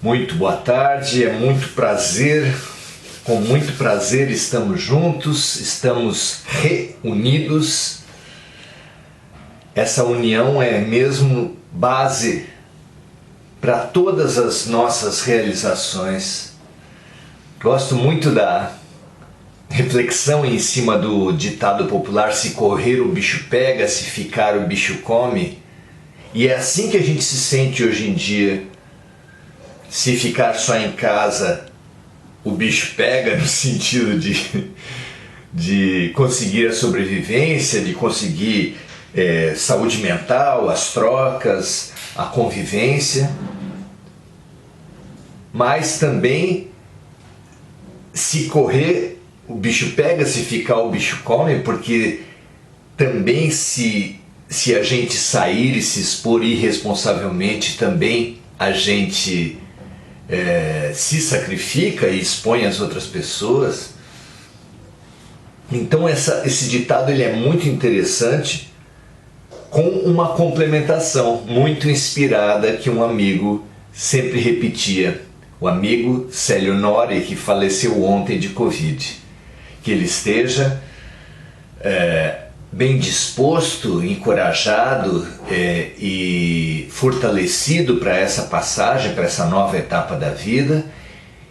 Muito boa tarde, com muito prazer estamos juntos, estamos reunidos. Essa união é mesmo base para todas as nossas realizações. Gosto muito da reflexão em cima do ditado popular: se correr o bicho pega, se ficar o bicho come. E é assim que a gente se sente hoje em dia. Se ficar só em casa, o bicho pega, no sentido de conseguir a sobrevivência, de conseguir saúde mental, as trocas, a convivência. Mas também, se correr, o bicho pega, se ficar, o bicho come, porque também se a gente sair e se expor irresponsavelmente, também a gente se sacrifica e expõe as outras pessoas. Então esse ditado ele é muito interessante, com uma complementação muito inspirada que um amigo sempre repetia, o amigo Célio Nori, que faleceu ontem de Covid. Que ele esteja bem disposto, encorajado e fortalecido para essa passagem, para essa nova etapa da vida.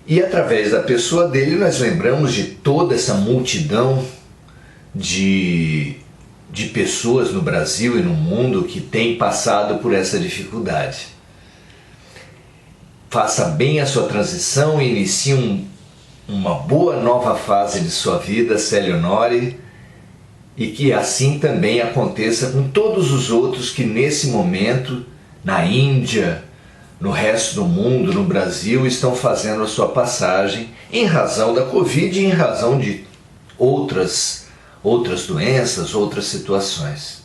E através da pessoa dele nós lembramos de toda essa multidão de pessoas no Brasil e no mundo que tem passado por essa dificuldade. Faça bem a sua transição e inicie uma boa nova fase de sua vida, Célio Nori, e que assim também aconteça com todos os outros que nesse momento, na Índia, no resto do mundo, no Brasil, estão fazendo a sua passagem em razão da Covid e em razão de outras doenças, outras situações.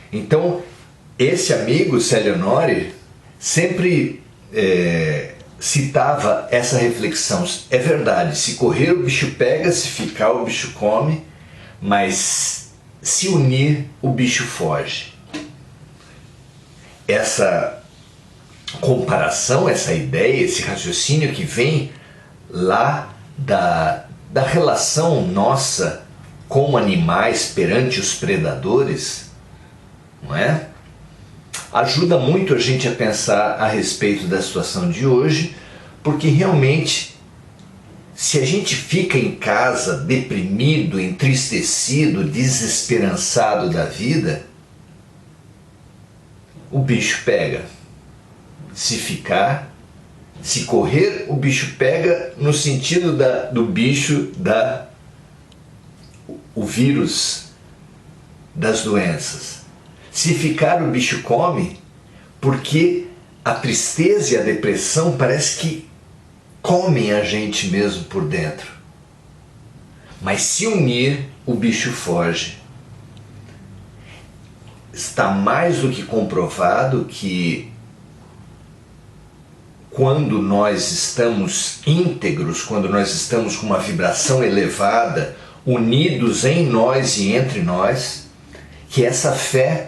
Então, esse amigo, Célio Nori, sempre citava essa reflexão. É verdade, se correr o bicho pega, se ficar o bicho come, mas se unir o bicho foge. Essa comparação, essa ideia, esse raciocínio que vem lá da relação nossa com animais perante os predadores, não é? Ajuda muito a gente a pensar a respeito da situação de hoje, porque realmente, se a gente fica em casa deprimido, entristecido, desesperançado da vida, o bicho pega. Se correr, o bicho pega, no sentido do bicho, o vírus das doenças. Se ficar, o bicho come, porque a tristeza e a depressão parece que comem a gente mesmo por dentro. Mas se unir, o bicho foge. Está mais do que comprovado que quando nós estamos íntegros, quando nós estamos com uma vibração elevada, unidos em nós e entre nós, que essa fé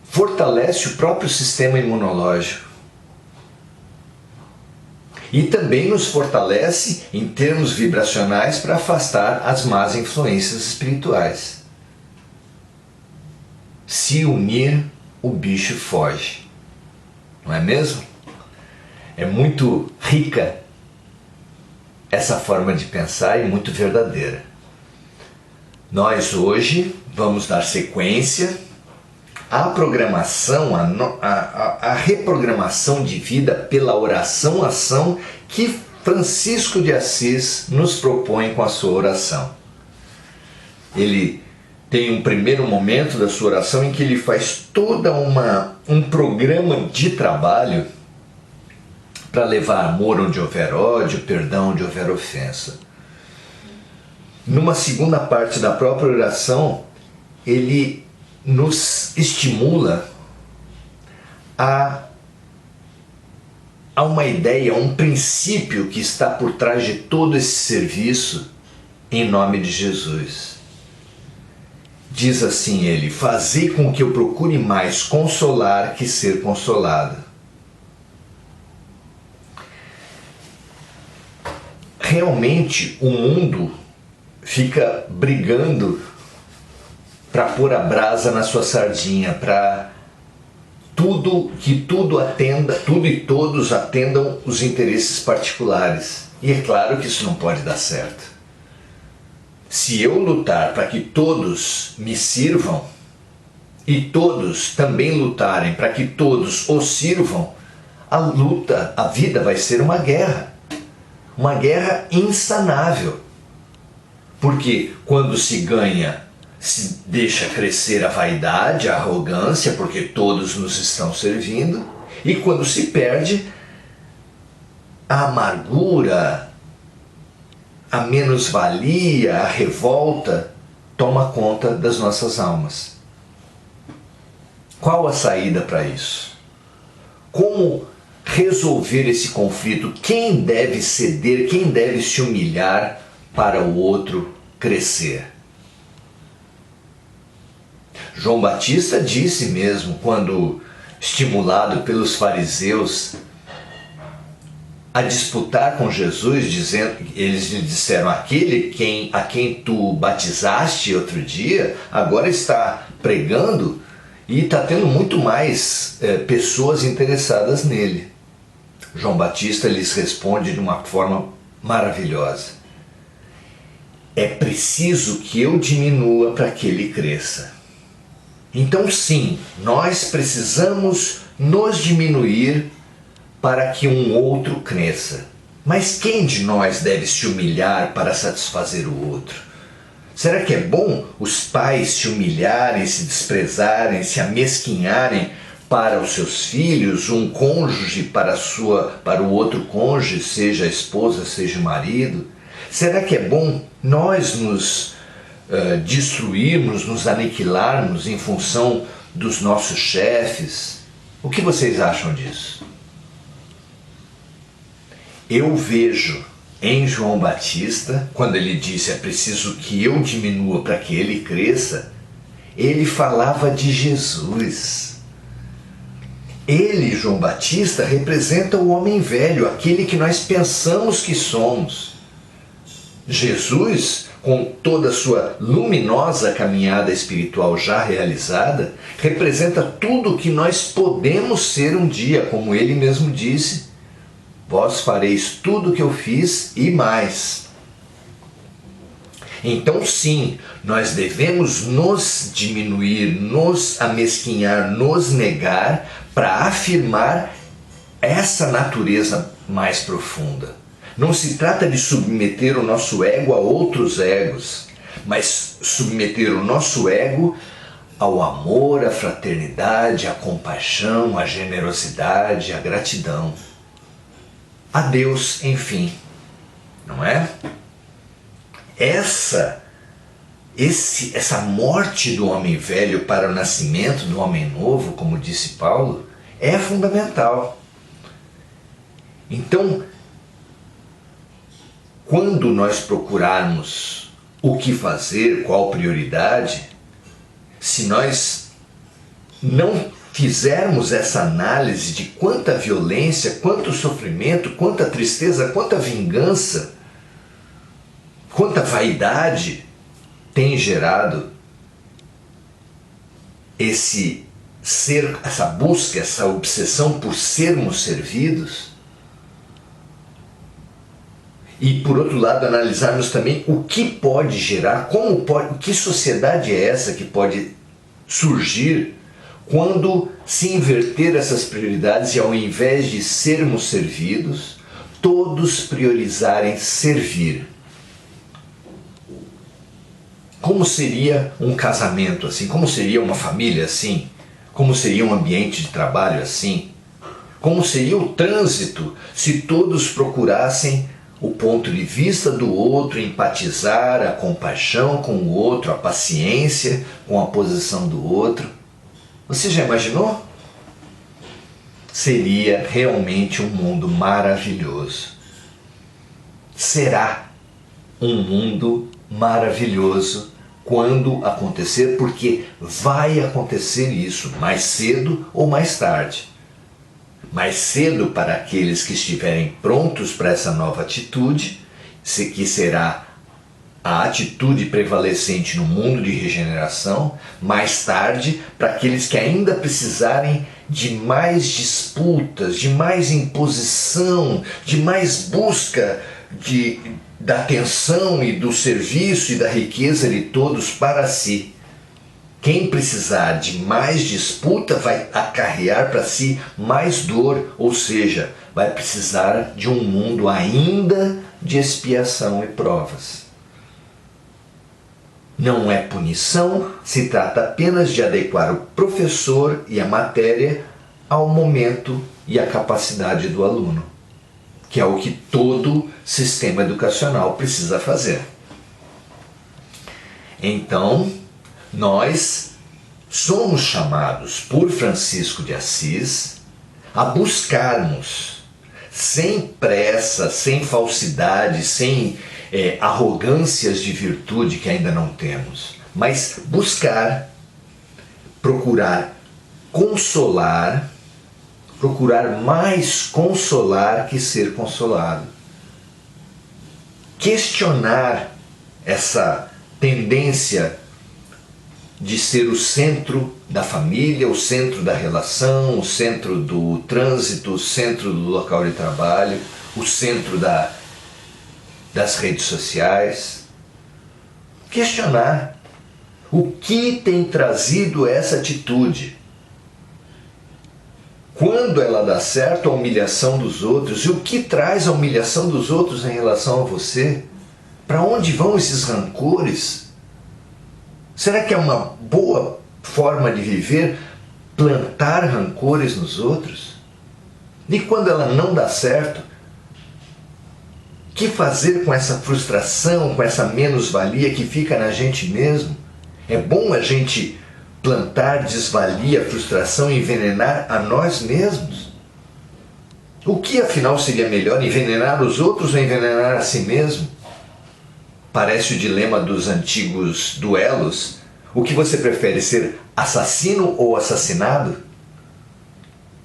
fortalece o próprio sistema imunológico. E também nos fortalece em termos vibracionais para afastar as más influências espirituais. Se unir, o bicho foge. Não é mesmo? É muito rica essa forma de pensar e muito verdadeira. Nós hoje vamos dar sequência à programação, à reprogramação de vida pela oração-ação que Francisco de Assis nos propõe com a sua oração. Ele tem um primeiro momento da sua oração em que ele faz toda um programa de trabalho para levar amor onde houver ódio, perdão onde houver ofensa. Numa segunda parte da própria oração, ele nos estimula a uma ideia, a um princípio que está por trás de todo esse serviço em nome de Jesus. Diz assim ele: fazei com que eu procure mais consolar que ser consolado. realmente o mundo fica brigando para pôr a brasa na sua sardinha, para que tudo atenda, tudo e todos atendam os interesses particulares. E é claro que isso não pode dar certo. Se eu lutar para que todos me sirvam e todos também lutarem para que todos os sirvam, a vida vai ser uma guerra insanável. Porque quando se ganha, se deixa crescer a vaidade, a arrogância, porque todos nos estão servindo, e quando se perde, a amargura, a menos-valia, a revolta toma conta das nossas almas. Qual a saída para isso? Como resolver esse conflito? Quem deve ceder, quem deve se humilhar para o outro crescer? João Batista disse mesmo, quando estimulado pelos fariseus a disputar com Jesus, dizendo, eles lhe disseram: aquele a quem tu batizaste outro dia, agora está pregando e está tendo muito mais pessoas interessadas nele. João Batista lhes responde de uma forma maravilhosa: é preciso que eu diminua para que ele cresça. Então sim, nós precisamos nos diminuir para que um outro cresça. Mas quem de nós deve se humilhar para satisfazer o outro? Será que é bom os pais se humilharem, se desprezarem, se amesquinharem para os seus filhos, um cônjuge para o outro cônjuge, seja a esposa, seja o marido? Será que é bom nós nos destruirmos, nos aniquilarmos em função dos nossos chefes? O que vocês acham disso? Eu vejo em João Batista, quando ele disse: é preciso que eu diminua para que ele cresça, ele falava de Jesus. Ele, João Batista, representa o homem velho, aquele que nós pensamos que somos. Jesus, com toda a sua luminosa caminhada espiritual já realizada, representa tudo o que nós podemos ser um dia, como ele mesmo disse: vós fareis tudo o que eu fiz e mais. Então sim, nós devemos nos diminuir, nos amesquinhar, nos negar para afirmar essa natureza mais profunda. Não se trata de submeter o nosso ego a outros egos, mas submeter o nosso ego ao amor, à fraternidade, à compaixão, à generosidade, à gratidão. A Deus, enfim, não é? Essa morte do homem velho para o nascimento do homem novo, como disse Paulo, é fundamental. Então, quando nós procurarmos o que fazer, qual prioridade, se nós não fizermos essa análise de quanta violência, quanto sofrimento, quanta tristeza, quanta vingança, quanta vaidade tem gerado essa busca, essa obsessão por sermos servidos, e por outro lado analisarmos também o que pode gerar, que sociedade é essa que pode surgir quando se inverter essas prioridades e, ao invés de sermos servidos, todos priorizarem servir. Como seria um casamento assim? Como seria uma família assim? Como seria um ambiente de trabalho assim? Como seria o trânsito se todos procurassem o ponto de vista do outro, empatizar, a compaixão com o outro, a paciência com a posição do outro? Você já imaginou? Seria realmente um mundo maravilhoso. Será um mundo maravilhoso quando acontecer, porque vai acontecer isso mais cedo ou mais tarde. Mais cedo para aqueles que estiverem prontos para essa nova atitude, que será a atitude prevalecente no mundo de regeneração, mais tarde, para aqueles que ainda precisarem de mais disputas, de mais imposição, de mais busca da atenção e do serviço e da riqueza de todos para si. Quem precisar de mais disputa vai acarrear para si mais dor, ou seja, vai precisar de um mundo ainda de expiação e provas. Não é punição, se trata apenas de adequar o professor e a matéria ao momento e à capacidade do aluno, que é o que todo sistema educacional precisa fazer. Então, nós somos chamados por Francisco de Assis a buscarmos, sem pressa, sem falsidade, sem arrogâncias de virtude que ainda não temos, mas buscar, procurar consolar, procurar mais consolar que ser consolado. Questionar essa tendência de ser o centro da família, o centro da relação, o centro do trânsito, o centro do local de trabalho, o centro das redes sociais. Questionar o que tem trazido essa atitude. Quando ela dá certo, a humilhação dos outros, e o que traz a humilhação dos outros em relação a você? Para onde vão esses rancores? Será que é uma boa forma de viver plantar rancores nos outros? E quando ela não dá certo, o que fazer com essa frustração, com essa menos-valia que fica na gente mesmo? É bom a gente plantar desvalia, frustração e envenenar a nós mesmos? O que afinal seria melhor, envenenar os outros ou envenenar a si mesmo? Parece o dilema dos antigos duelos. O que você prefere, ser assassino ou assassinado?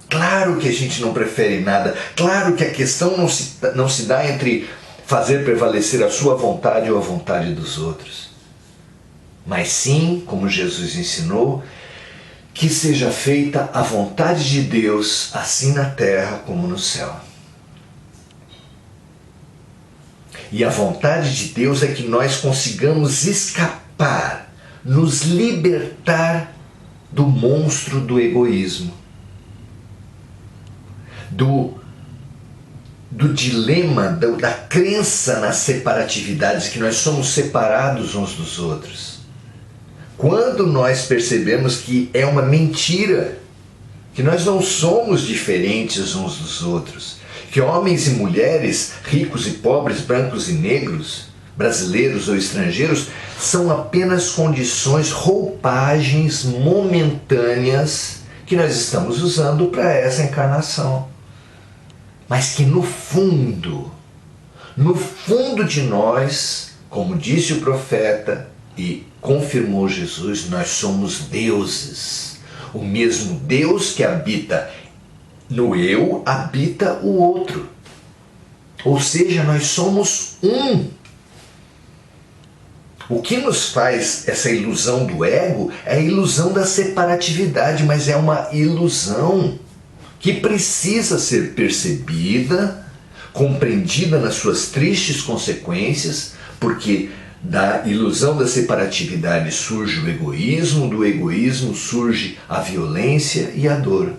Claro que a gente não prefere nada. Claro que a questão não se dá entre fazer prevalecer a sua vontade ou a vontade dos outros. Mas sim, como Jesus ensinou, que seja feita a vontade de Deus, assim na terra como no céu. E a vontade de Deus é que nós consigamos escapar, nos libertar do monstro do egoísmo, do dilema, da crença nas separatividades, que nós somos separados uns dos outros. Quando nós percebemos que é uma mentira, que nós não somos diferentes uns dos outros, que homens e mulheres, ricos e pobres, brancos e negros, brasileiros ou estrangeiros, são apenas condições, roupagens momentâneas que nós estamos usando para essa encarnação. Mas que no fundo de nós, como disse o profeta e confirmou Jesus, nós somos deuses. O mesmo Deus que habita no eu, habita o outro. Ou seja, nós somos um. O que nos faz essa ilusão do ego é a ilusão da separatividade, mas é uma ilusão que precisa ser percebida, compreendida nas suas tristes consequências, porque da ilusão da separatividade surge o egoísmo, do egoísmo surge a violência e a dor.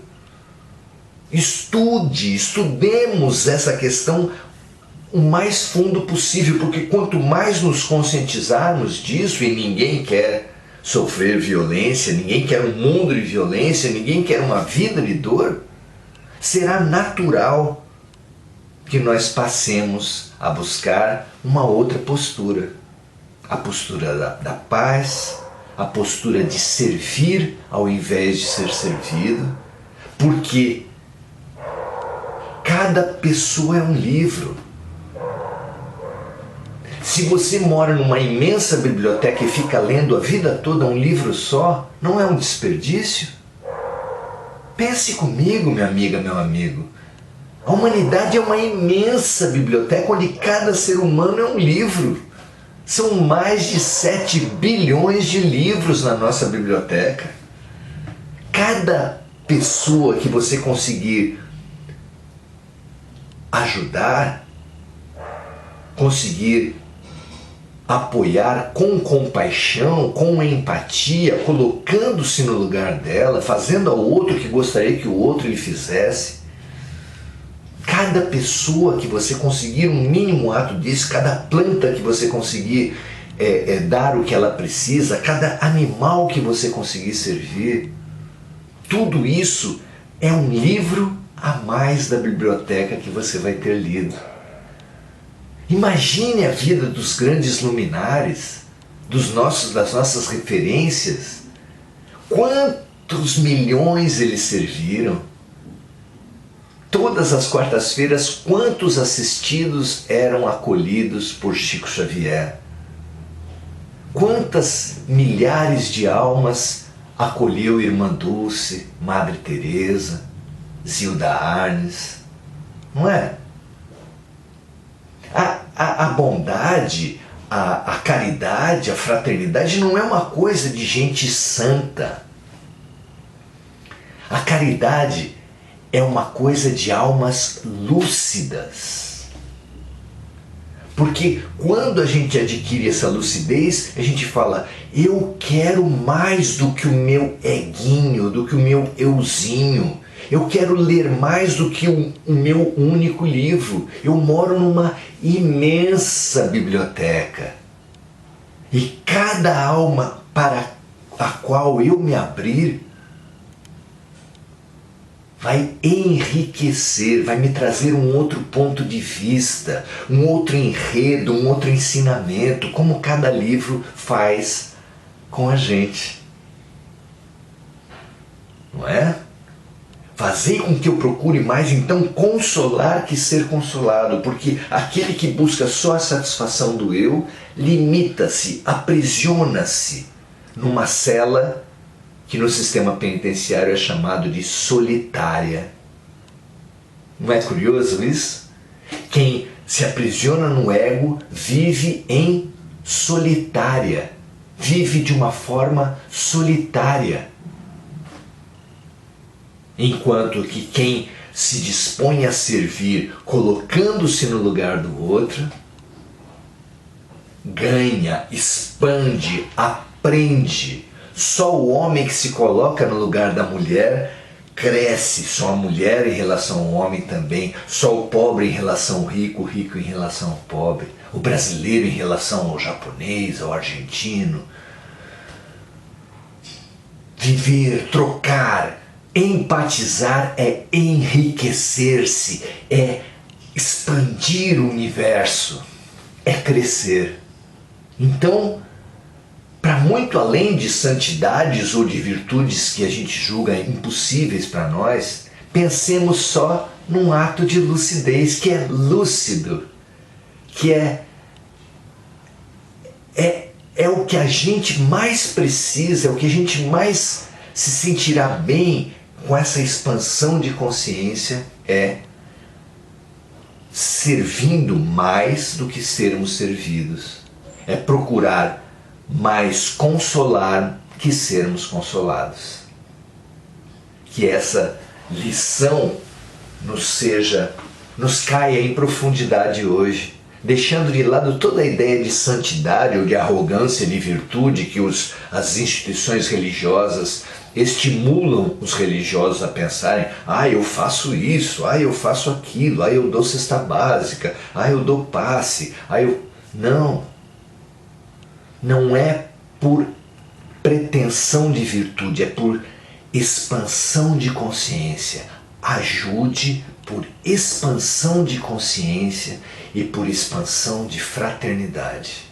Estudemos essa questão o mais fundo possível, porque quanto mais nos conscientizarmos disso, e ninguém quer sofrer violência, ninguém quer um mundo de violência, ninguém quer uma vida de dor, será natural que nós passemos a buscar uma outra postura. A postura da paz, a postura de servir ao invés de ser servido, porque cada pessoa é um livro. Se você mora numa imensa biblioteca e fica lendo a vida toda um livro só, não é um desperdício? Pense comigo, minha amiga, meu amigo. A humanidade é uma imensa biblioteca onde cada ser humano é um livro. São mais de 7 bilhões de livros na nossa biblioteca. Cada pessoa que você conseguir ajudar, conseguir apoiar com compaixão, com empatia, colocando-se no lugar dela, fazendo ao outro o que gostaria que o outro lhe fizesse. Cada pessoa que você conseguir um mínimo ato disso, cada planta que você conseguir dar o que ela precisa, cada animal que você conseguir servir, tudo isso é um livro a mais da biblioteca que você vai ter lido. Imagine a vida dos grandes luminares, das nossas referências. Quantos milhões eles serviram? Todas as quartas-feiras, quantos assistidos eram acolhidos por Chico Xavier? Quantas milhares de almas acolheu Irmã Dulce, Madre Teresa, Zilda Arnes? Não é? A bondade, a caridade, a fraternidade não é uma coisa de gente santa. A caridade é uma coisa de almas lúcidas. Porque quando a gente adquire essa lucidez, a gente fala, eu quero mais do que o meu eguinho, do que o meu euzinho. Eu quero ler mais do que o meu único livro. Eu moro numa imensa biblioteca. E cada alma para a qual eu me abrir vai enriquecer, vai me trazer um outro ponto de vista, um outro enredo, um outro ensinamento, como cada livro faz com a gente. Não é? Fazer com que eu procure mais, então, consolar que ser consolado, porque aquele que busca só a satisfação do eu, limita-se, aprisiona-se numa cela que no sistema penitenciário é chamado de solitária. Não é curioso isso? Quem se aprisiona no ego vive em solitária, vive de uma forma solitária. Enquanto que quem se dispõe a servir, colocando-se no lugar do outro, ganha, expande, aprende. Só o homem que se coloca no lugar da mulher cresce, só a mulher em relação ao homem também, só o pobre em relação ao rico, o rico em relação ao pobre, o brasileiro em relação ao japonês, ao argentino. Viver, trocar, empatizar é enriquecer-se, é expandir o universo, é crescer. Então, para muito além de santidades ou de virtudes que a gente julga impossíveis para nós, pensemos só num ato de lucidez que é lúcido, que é o que a gente mais precisa, é o que a gente mais se sentirá bem com essa expansão de consciência, é servindo mais do que sermos servidos. É procurar mais consolar que sermos consolados. Que essa lição nos caia em profundidade hoje, deixando de lado toda a ideia de santidade ou de arrogância de virtude que as instituições religiosas estimulam os religiosos a pensarem, eu faço isso, eu faço aquilo, eu dou cesta básica, eu dou passe, Não é por pretensão de virtude, é por expansão de consciência. Ajude por expansão de consciência e por expansão de fraternidade,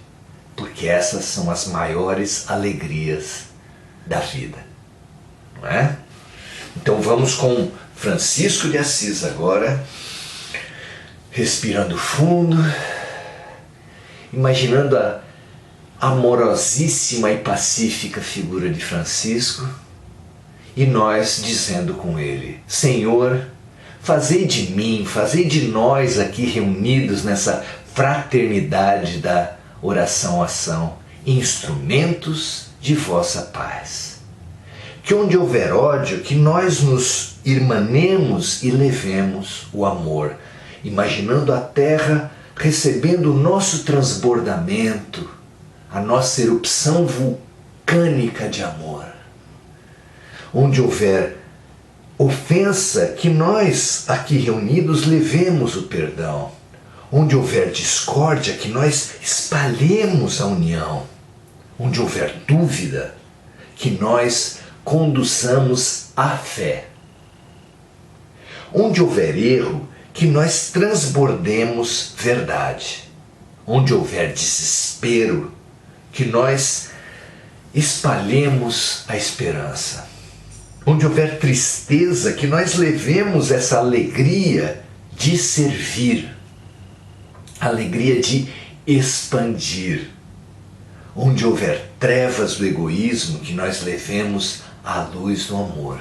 porque essas são as maiores alegrias da vida, não é? Então vamos com Francisco de Assis agora, respirando fundo, imaginando a amorosíssima e pacífica figura de Francisco, e nós dizendo com ele: Senhor, fazei de mim, fazei de nós aqui reunidos nessa fraternidade da oração-ação, instrumentos de vossa paz. Que onde houver ódio, que nós nos irmanemos e levemos o amor, imaginando a terra recebendo o nosso transbordamento, a nossa erupção vulcânica de amor. Onde houver ofensa, que nós aqui reunidos levemos o perdão. Onde houver discórdia, que nós espalhemos a união. Onde houver dúvida, que nós conduçamos a fé. Onde houver erro, que nós transbordemos verdade. Onde houver desespero, que nós espalhemos a esperança. Onde houver tristeza, que nós levemos essa alegria de servir, alegria de expandir. Onde houver trevas do egoísmo, que nós levemos a luz do amor.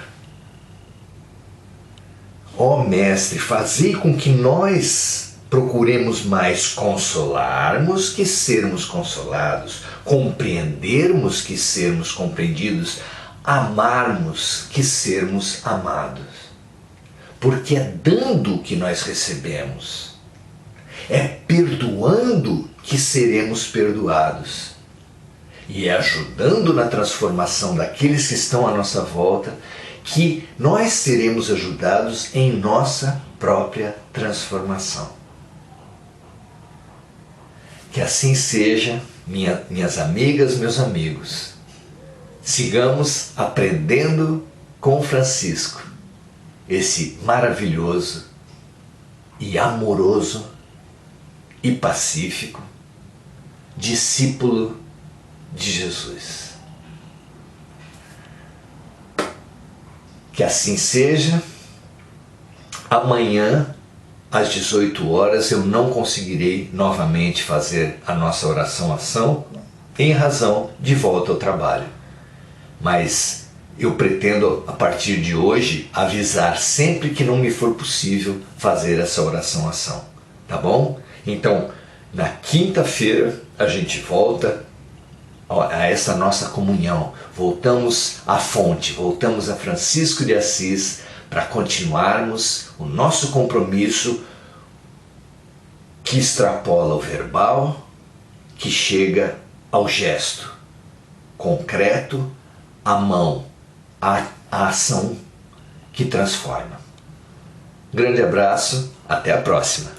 Ó Mestre, fazei com que nós procuremos mais consolarmos que sermos consolados, compreendermos que sermos compreendidos, amarmos que sermos amados. Porque é dando que nós recebemos, é perdoando que seremos perdoados, e é ajudando na transformação daqueles que estão à nossa volta que nós seremos ajudados em nossa própria transformação. Que assim seja, minhas amigas, meus amigos. Sigamos aprendendo com Francisco, esse maravilhoso e amoroso e pacífico discípulo de Jesus. Que assim seja. Amanhã, às 18 horas, eu não conseguirei novamente fazer a nossa oração-ação em razão de volta ao trabalho. Mas eu pretendo, a partir de hoje, avisar sempre que não me for possível fazer essa oração-ação. Tá bom? Então, na quinta-feira, a gente volta a essa nossa comunhão. Voltamos à fonte, voltamos a Francisco de Assis para continuarmos o nosso compromisso que extrapola o verbal, que chega ao gesto concreto, à mão, à ação que transforma. Grande abraço, até a próxima.